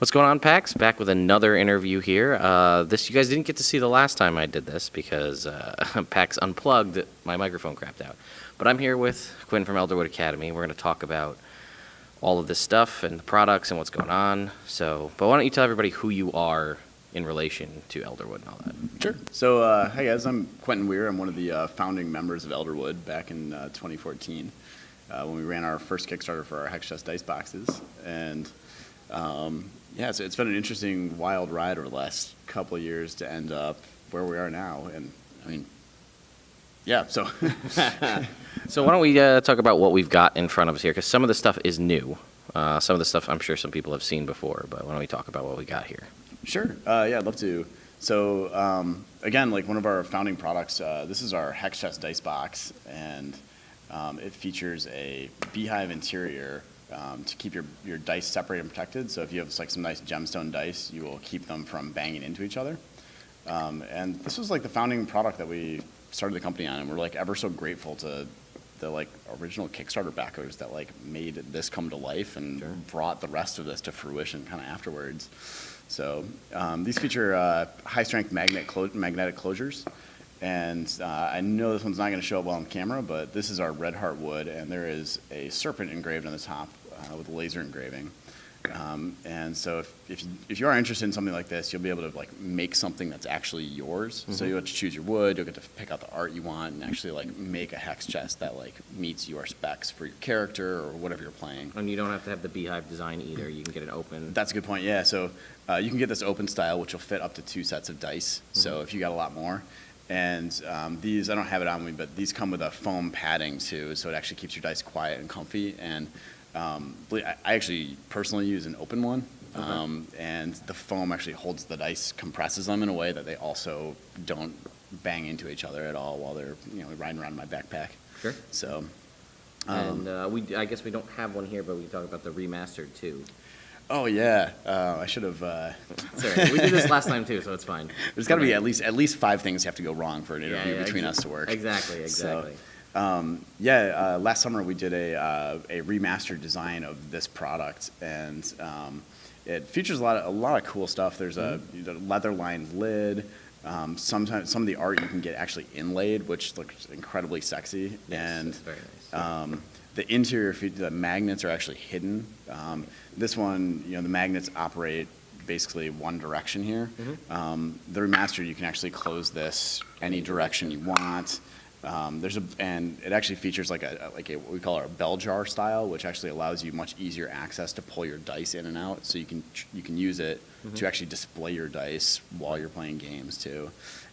What's going on, PAX? Back with another interview here. This you guys didn't get to see the last time I did this because PAX unplugged, my microphone crapped out. But I'm here with Quentin from Elderwood Academy. We're going to talk about all of this stuff and the products and what's going on. But why don't you tell everybody who you are in relation to Elderwood and all that? Sure. So, hi guys, I'm Quentin Weir. I'm one of the founding members of Elderwood back in 2014 when we ran our first Kickstarter for our hexchest dice boxes. And yeah, so it's been an interesting, wild ride over the last couple of years to end up where we are now. And I mean, yeah, so. So why don't we talk about what we've got in front of us here, because some of the stuff is new. Some of the stuff I'm sure some people have seen before, but why don't we talk about what we got here? Sure. Yeah, I'd love to. So again, like one of our founding products, this is our hexchest dice box, and it features a beehive interior to keep your dice separated and protected. So if you have like some nice gemstone dice, you will keep them from banging into each other. And this was like the founding product that we started the company on, and we're like ever so grateful to the like original Kickstarter backers that like made this come to life and Sure. brought the rest of this to fruition kind of afterwards. So these feature high strength magnetic closures. And I know this one's not going to show up well on camera, but this is our red heart wood, and there is a serpent engraved on the top with a laser engraving. And so if you are interested in something like this, you'll be able to like make something that's actually yours. Mm-hmm. So you'll get to choose your wood, you'll get to pick out the art you want, and actually like make a hex chest that like meets your specs for your character or whatever you're playing. And you don't have to have the beehive design either. You can get it open. That's a good point. Yeah. So you can get this open style, which will fit up to 2 sets of dice. Mm-hmm. So if you got a lot more. And these, I don't have it on me, but these come with a foam padding too, so it actually keeps your dice quiet and comfy. And I actually personally use an open one, and the foam actually holds the dice, compresses them in a way that they also don't bang into each other at all while they're riding around in my backpack. Sure. So, and I guess we don't have one here, but we can talk about the remastered too. Oh yeah, I should have. Sorry, we did this last time too, so it's fine. There's got to be at least 5 things have to go wrong for an interview between us to work. Exactly. So, last summer we did a remastered design of this product, and it features a lot of cool stuff. There's a leather-lined lid. Sometimes some of the art you can get actually inlaid, which looks incredibly sexy. Yes, and very nice. The interior, the magnets are actually hidden. This one, the magnets operate basically one direction here. Mm-hmm. The remastered, you can actually close this any direction you want. And it actually features like a what we call our bell jar style, which actually allows you much easier access to pull your dice in and out. So you can use it to actually display your dice while you're playing games too.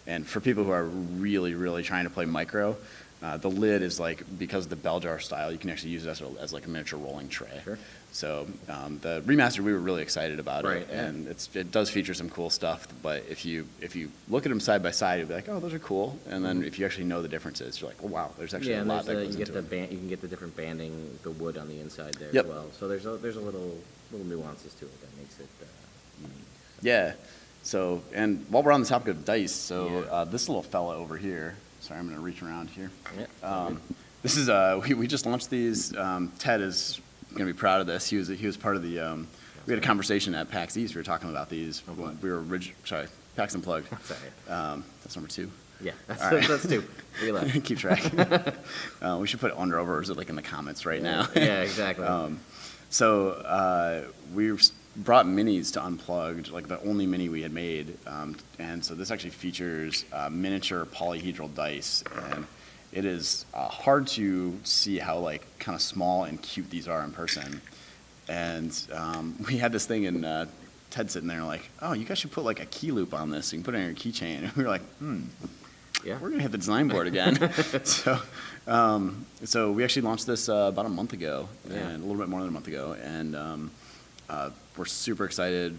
And for people who are really, really trying to play micro, the lid is like, because of the bell jar style, you can actually use it as like a miniature rolling tray. Sure. So the remaster, we were really excited about it, and it does feature some cool stuff. But if you look at them side by side, you'll be like, oh, those are cool. And then if you actually know the differences, you're like, oh wow, there's actually a lot that goes into it. You can get the different banding, the wood on the inside there as well. So there's a little nuances to it that makes it unique. So. Yeah. So, and while we're on the topic of dice, this little fella over here. Sorry, I'm going to reach around here. Yeah, this is we just launched these. Ted is going to be proud of this. He was part of the. We had a conversation at PAX East. We were talking about these. We were sorry, PAX Unplugged. Sorry. That's number 2. Yeah, that's 2. We left. Keep track. We should put under over, or is it like in the comments right now? Yeah, exactly. We brought minis to Unplugged, like the only mini we had made, and so this actually features miniature polyhedral dice, and it is hard to see how like kind of small and cute these are in person. And we had this thing, and Ted sitting there like, oh, you guys should put like a key loop on this, so you can put it on your keychain. And we were like, yeah, we're gonna hit the design board again. So we actually launched this about a month ago, and a little bit more than a month ago, and we're super excited.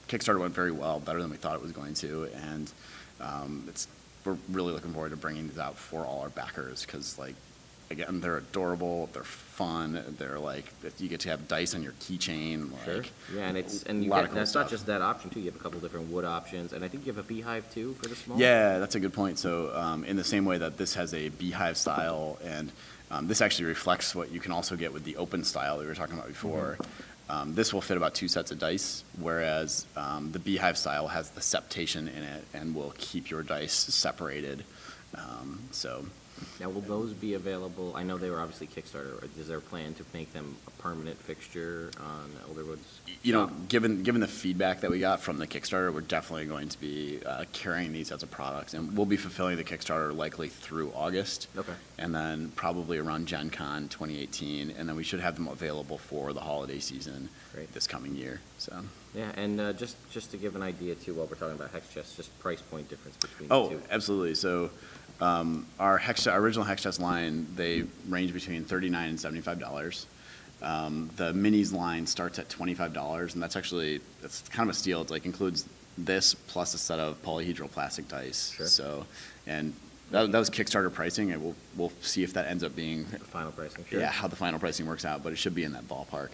Kickstarter went very well, better than we thought it was going to, and we're really looking forward to bringing these out for all our backers, because like, again, they're adorable, they're fun, they're like, you get to have dice on your keychain. Like, sure. Yeah, and that's not just that option too. You have a couple different wood options, and I think you have a beehive too for the small. Yeah, that's a good point. So in the same way that this has a beehive style, and this actually reflects what you can also get with the open style that we were talking about before. This will fit about 2 sets of dice, whereas the Beehive style has the septation in it and will keep your dice separated. So Now, will those be available? I know they were obviously Kickstarter. Is there a plan to make them a permanent fixture on Elderwood's you know, shop? given the feedback that we got from the Kickstarter, we're definitely going to be carrying these as a product, and we'll be fulfilling the Kickstarter likely through August. Okay. And then probably around Gen Con 2018, and then we should have them available for the holiday season Great. this coming year. So. Yeah, and just to give an idea too, while we're talking about hexchest, just price point difference between the Oh, two. absolutely. So our original hexchest line, they range between $39 and $75. The minis line starts at $25, and that's kind of a steal. It like includes this plus a set of polyhedral plastic dice. Sure. So, and that was Kickstarter pricing, and we'll see if that ends up being The final pricing, sure. yeah, how the final pricing works out, but it should be in that ballpark.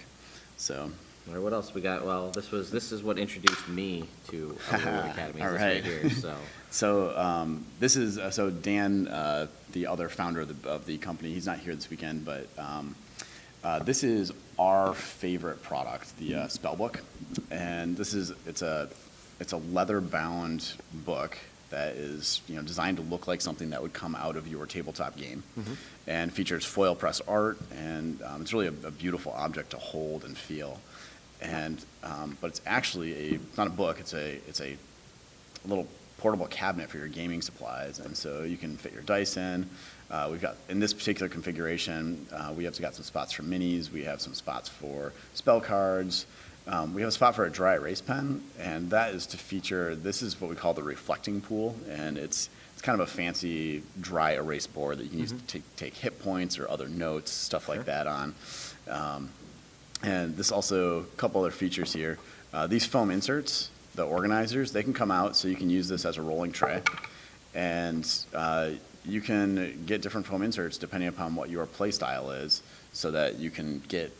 So. All right, what else we got? Well, this is what introduced me to Elderwood Academy. All This right. here, so. So this is so Dan, the other founder of the company. He's not here this weekend, but this is our favorite product, the Spellbook, and it's a leather-bound book that is designed to look like something that would come out of your tabletop game, and features foil press art, and it's really a beautiful object to hold and feel. And but it's actually it's not a book. It's a little portable cabinet for your gaming supplies, and so you can fit your dice in. We've got, in this particular configuration, we have got some spots for minis. We have some spots for spell cards. We have a spot for a dry erase pen, and that is to feature. This is what we call the reflecting pool, and it's kind of a fancy dry erase board that you can use to take hit points or other notes, stuff like that on. And this also, a couple other features here. These foam inserts, the organizers, they can come out, so you can use this as a rolling tray. And you can get different foam inserts depending upon what your play style is, so that you can get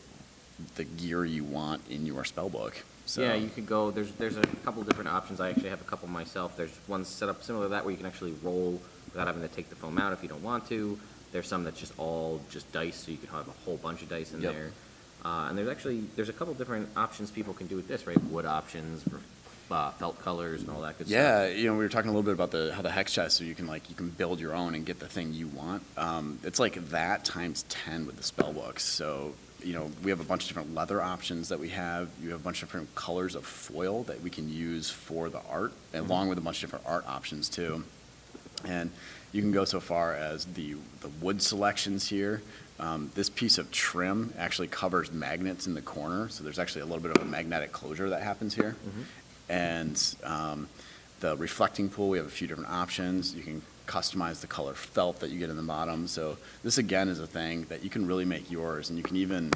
the gear you want in your spell book. So. Yeah, you could go, there's a couple different options. I actually have a couple myself. There's one set up similar to that where you can actually roll without having to take the foam out if you don't want to. There's some that's just all dice, so you can have a whole bunch of dice in Yep. there. And there's a couple different options people can do with this, right? Wood options, felt colors, and all that good stuff. Yeah, we were talking a little bit about how the hex chest, so you can build your own and get the thing you want. It's like that times 10 with the spell books. So we have a bunch of different leather options that we have. You have a bunch of different colors of foil that we can use for the art, along with a bunch of different art options too. And you can go so far as the wood selections here. This piece of trim actually covers magnets in the corner, so there's actually a little bit of a magnetic closure that happens here. And the reflecting pool, we have a few different options. You can customize the color felt that you get in the bottom. So this again is a thing that you can really make yours, and you can even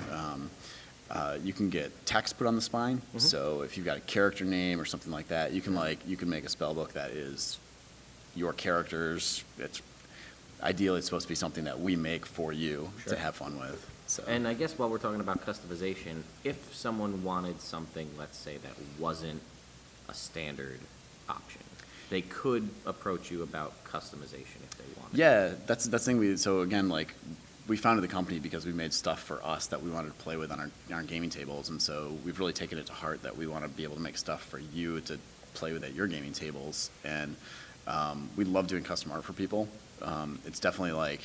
you can get text put on the spine. So if you've got a character name or something like that, you can make a spell book that is your characters. Ideally, it's supposed to be something that we make for you to have fun with. So. And I guess while we're talking about customization, if someone wanted something, let's say, that wasn't a standard option, they could approach you about customization if they wanted. Yeah, that's the thing. So again, we founded the company because we made stuff for us that we wanted to play with on our gaming tables, and so we've really taken it to heart that we want to be able to make stuff for you to play with at your gaming tables. And we love doing custom art for people. It's definitely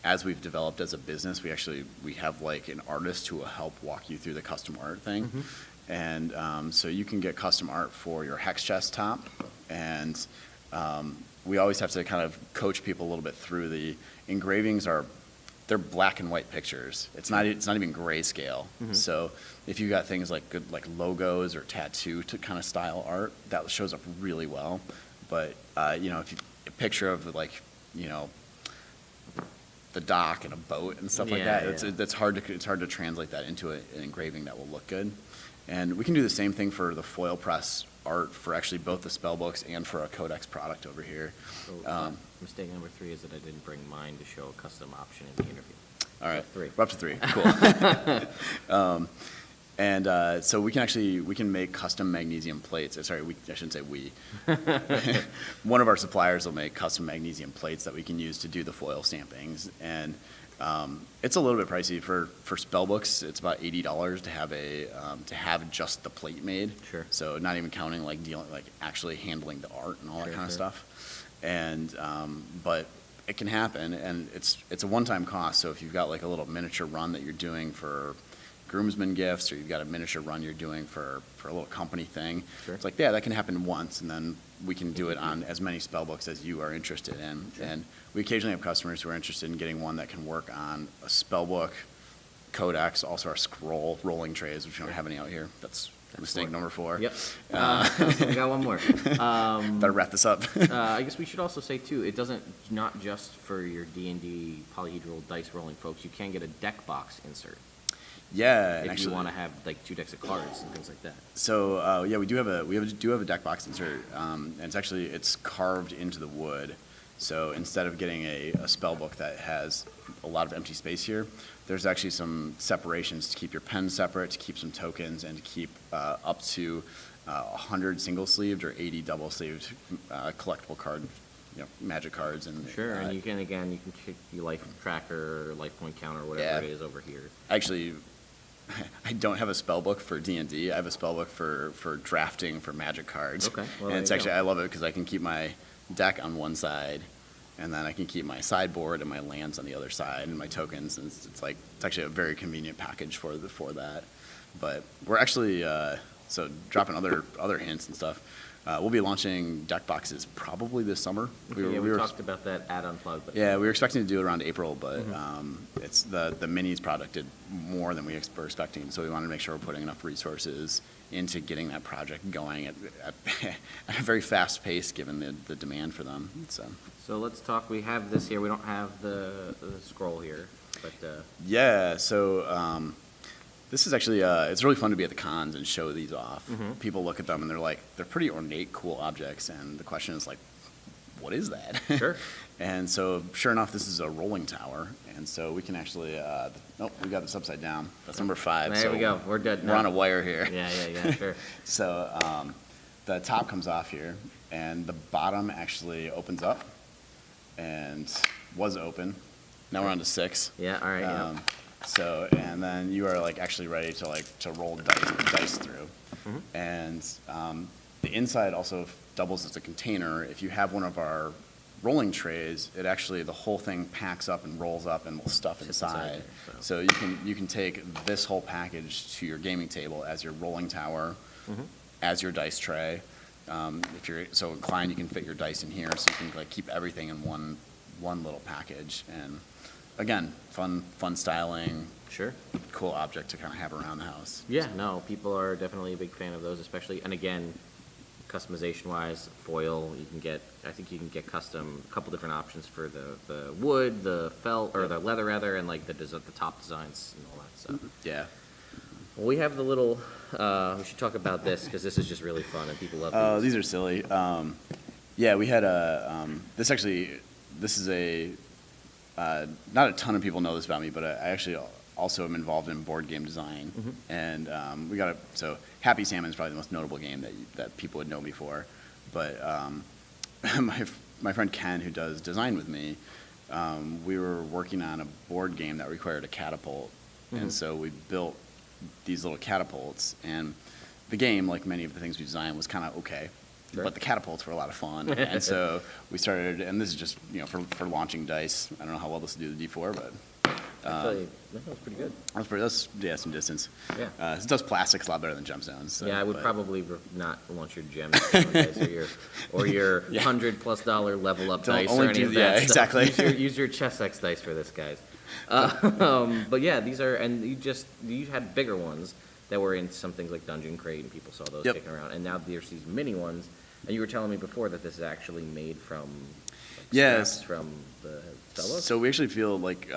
as we've developed as a business, we have an artist who will help walk you through the custom art thing. And so you can get custom art for your hex chest top, and we always have to kind of coach people a little bit through the engravings. They're black and white pictures. It's not even grayscale. So if you got things like good logos or tattoo to kind of style art, that shows up really well. But if you a picture of the dock and a boat and stuff like that, it's hard to translate that into an engraving that will look good. And we can do the same thing for the foil press art for actually both the spell books and for a codex product over here. So, mistake number 3 is that I didn't bring mine to show a custom option in the interview. All right, So 3. we're up to 3. Cool. And so we can make custom magnesium plates. Sorry, I shouldn't say we. One of our suppliers will make custom magnesium plates that we can use to do the foil stampings. And It's a little bit pricey for spell books. It's about $80 to have just the plate made. Sure. So not even counting like actually handling the art and all that kind of stuff. And but it can happen, and it's a one-time cost. So if you've got like a little miniature run that you're doing for groomsmen gifts, or you've got a miniature run you're doing for a little company thing, it's like, yeah, that can happen once, and then we can do it on as many spell books as you are interested in. And we occasionally have customers who are interested in getting one that can work on a spell book, codex, also our scroll rolling trays, which we don't have any out here. That's mistake number 4. Yep. We got one more. Better wrap this up. I guess we should also say too, it doesn't, not just for your D&D polyhedral dice rolling folks, you can get a deck box insert. Yeah, if actually, you want to have like 2 decks of cards and things like that. So yeah, we do have a deck box insert, and it's carved into the wood. So instead of getting a spell book that has a lot of empty space here, there's actually some separations to keep your pen separate, to keep some tokens, and to keep up to 100 single-sleeved or 80 double-sleeved collectible card, magic cards. And sure, and you can check your life tracker, or life point counter, or whatever it is over here. Actually, I don't have a spell book for D&D. I have a spell book for drafting for magic cards. Okay, well, and it's actually, I love it because I can keep my deck on one side, and then I can keep my sideboard and my lands on the other side, and my tokens. And it's actually a very convenient package for that. But we're actually so dropping other hints and stuff. We'll be launching deck boxes probably this summer. We talked about that at Unplugged. But yeah, we were expecting to do it around April, but it's the minis product did more than we were expecting, so we wanted to make sure we're putting enough resources into getting that project going at a very fast pace, given the demand for them. So let's talk. We have this here. We don't have the scroll here, but yeah. So this is actually it's really fun to be at the cons and show these off. People look at them and they're pretty ornate, cool objects, and the question is like, what is that? Sure. And so sure enough, this is a rolling tower, and so we can actually we got this upside down. That's number 5. There we go. We're dead now. We're on a wire here. Yeah, sure. So the top comes off here, and the bottom actually opens up, and was open. Now we're on to 6. Yeah. All right. So, and then you are actually ready to roll dice through. And the inside also doubles as a container. If you have one of our rolling trays, it actually, the whole thing packs up and rolls up and will stuff inside. So you can take this whole package to your gaming table as your rolling tower, as your dice tray. If you're so inclined, you can fit your dice in here, so you can keep everything in one little package. And again, fun styling. Sure. Cool object to kind of have around the house. Yeah, no, people are definitely a big fan of those, especially, and again, customization-wise, foil, I think you can get custom, a couple different options for the wood, the felt, or the leather rather, and the top designs and all that stuff. Yeah. Well, we have the little, we should talk about this, because this is just really fun, and people love these. Oh, these are silly. Yeah, we had this is not a ton of people know this about me, but I actually also am involved in board game design. And so Happy Salmon is probably the most notable game that people would know me for. But my friend Ken, who does design with me, we were working on a board game that required a catapult. And so we built these little catapults. And the game, like many of the things we designed, was kind of okay. Sure. But the catapults were a lot of fun. And so we started, and this is just for launching dice. I don't know how well this will do the D4, but actually, that was pretty good. That's some distance. Yeah. It does plastics a lot better than gemstones. So, yeah, I would probably not launch your gemstone dice or your $100+ level up dice or any of that stuff. Exactly. Use your chess X dice for this, guys. But yeah, these are, and you had bigger ones that were in some things like Dungeon Crate, and people saw those kicking around. And now there's these mini ones, and you were telling me before that this is actually made from scraps from the fellows. So we actually feel like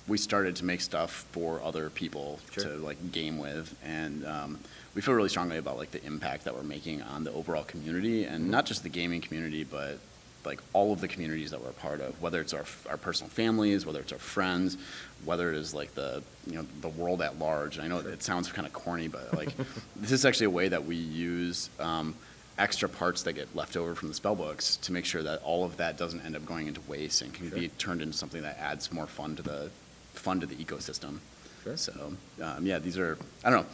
we started to make stuff for other people to game with, and we feel really strongly about the impact that we're making on the overall community, and not just the gaming community, but all of the communities that we're a part of, whether it's our personal families, whether it's our friends, whether it is the world at large. And I know it sounds kind of corny, but this is actually a way that we use extra parts that get left over from the spell books to make sure that all of that doesn't end up going into waste and can be turned into something that adds more fun to the ecosystem. Sure. So yeah, these are, I don't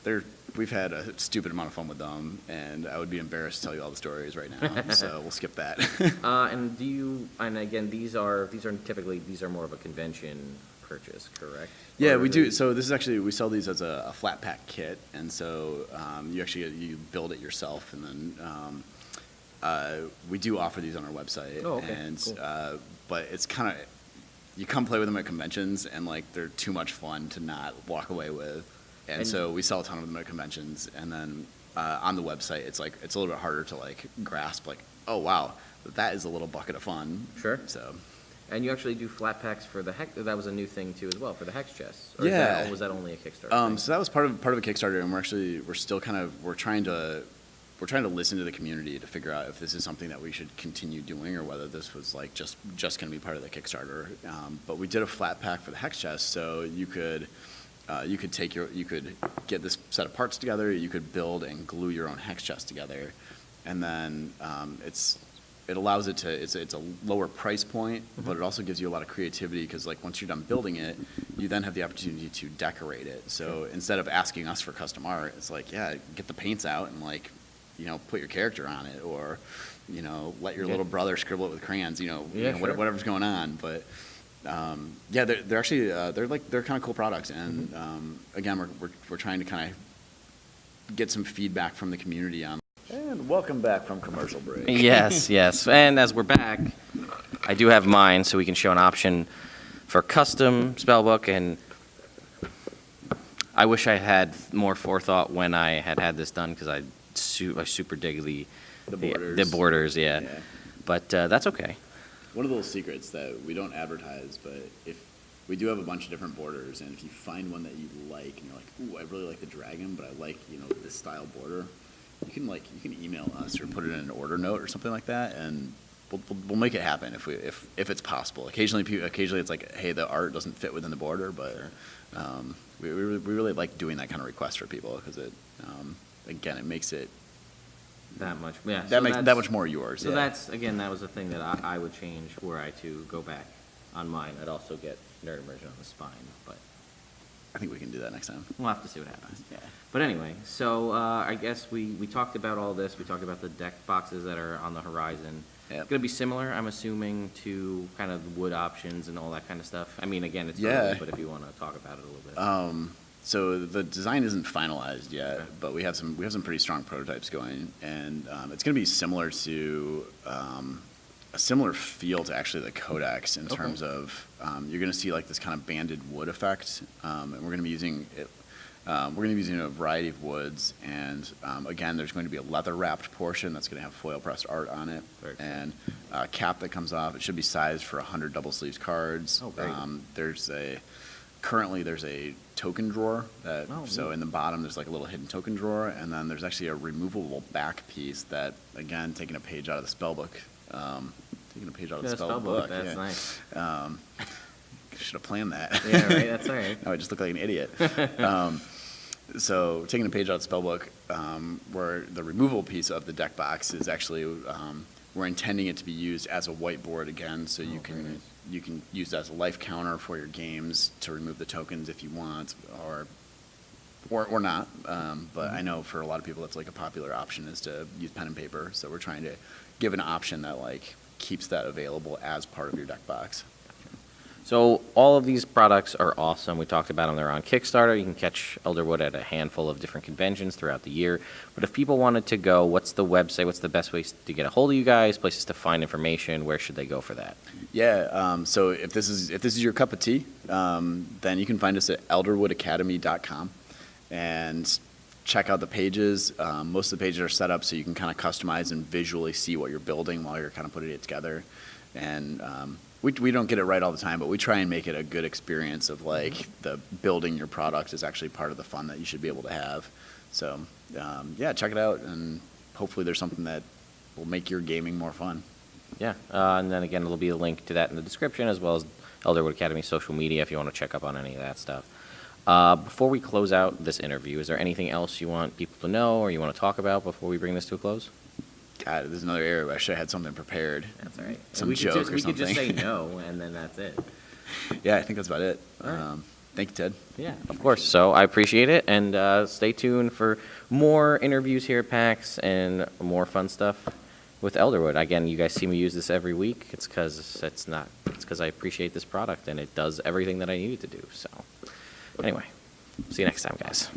know, we've had a stupid amount of fun with them, and I would be embarrassed to tell you all the stories right now, so we'll skip that. And again, these are typically more of a convention purchase, correct? Yeah, Or we are do. they- So this is actually, we sell these as a flat pack kit, and so you build it yourself, and then we do offer these on our website. Oh, okay, And cool. but it's kind of, you come play with them at conventions, and like they're too much fun to not walk away with, and so we sell a ton of them at conventions, and then on the website it's like it's a little bit harder to like grasp, like, oh wow, that is a little bucket of fun. Sure. So. And you actually do flat packs for the hex. That was a new thing too, as well, for the hex chests. Or Yeah. was that only a Kickstarter? Thing? So that was part of a Kickstarter, and we're still kind of trying to listen to the community to figure out if this is something that we should continue doing or whether this was like just going to be part of the Kickstarter. But we did a flat pack for the hex chest, so you could get this set of parts together, you could build and glue your own hex chest together, and then it allows it to, it's a lower price point, but it also gives you a lot of creativity because like once you're done building it, you then have the opportunity to decorate it. So instead of asking us for custom art, it's like, yeah, get the paints out and like, put your character on it, or, let your little brother scribble it with crayons, Sure. whatever's going on. But yeah, they're actually, they're kind of cool products. And again, we're trying to kind of get some feedback from the community on. And welcome back from commercial break. Yes, yes. And as we're back, I do have mine, so we can show an option for custom spellbook. And I wish I had more forethought when I had this done, because I super dig the borders. The borders, yeah. Yeah. But that's okay. One of the little secrets that we don't advertise, but if we do have a bunch of different borders, and if you find one that you like, and you're like, ooh, I really like the dragon, but I like, this style border, you can email us or put it in an order note or something like that, and we'll make it happen if it's possible. Occasionally it's like, hey, the art doesn't fit within the border, but we really like doing that kind of request for people, because it again, it makes it That much, yeah. that makes that much more yours. So yeah. that's, again, that was the thing that I would change were I to go back on mine. I'd also get Nerd Immersion on the spine, but I think we can do that next time. we'll have to see what happens. Yeah. But anyway, so I guess we talked about all this. We talked about the deck boxes that are on the horizon. Yep. Going to be similar, I'm assuming, to kind of wood options and all that kind of stuff. I mean, again, it's Yeah. early, but if you want to talk about it a little bit. So the design isn't finalized yet, but we have some pretty strong prototypes going, and it's going to be similar to a similar feel to actually the Codex in terms of you're going to see like this kind of banded wood effect, and we're going to be using it. We're going to be using a variety of woods, and again, there's going to be a leather wrapped portion that's going to have foil pressed art on it, Very cool. and a cap that comes off. It should be sized for 100 double sleeves cards. Oh, great. Currently there's a token drawer that, Oh, so neat. in the bottom there's like a little hidden token drawer, and then there's actually a removable back piece that, again, taking a page out of the spell book. Yeah, spell book, that's nice. Should have planned that. Yeah, right, that's all right. I would just look like an idiot. So taking a page out of the spellbook, where the removable piece of the deck box is actually, we're intending it to be used as a whiteboard again, so you very nice. you can use it as a life counter for your games to remove the tokens if you want, or not. But I know for a lot of people that's like a popular option is to use pen and paper. So we're trying to give an option that like keeps that available as part of your deck box. So all of these products are awesome. We talked about them. They're on Kickstarter. You can catch Elderwood at a handful of different conventions throughout the year. But if people wanted to go, what's the website? What's the best ways to get a hold of you guys? Places to find information? Where should they go for that? Yeah. So if this is your cup of tea, then you can find us at elderwoodacademy.com and check out the pages. Most of the pages are set up so you can kind of customize and visually see what you're building while you're kind of putting it together. And we don't get it right all the time, but we try and make it a good experience of like the building your product is actually part of the fun that you should be able to have. So yeah, check it out, and hopefully there's something that will make your gaming more fun. Yeah, and then again, there'll be a link to that in the description, as well as Elderwood Academy social media if you want to check up on any of that stuff. Before we close out this interview, is there anything else you want people to know or you want to talk about before we bring this to a close? God, there's another area where I should have had something prepared. That's all right. Some we joke or we could just say something. no, and then that's it. Yeah, I think that's about it. All right. Thank you, Ted. Yeah, of course. So I appreciate it, and stay tuned for more interviews here at PAX and more fun stuff with Elderwood. Again, you guys see me use this every week. It's because I appreciate this product, and it does everything that I need it to do. So anyway, see you next time, guys.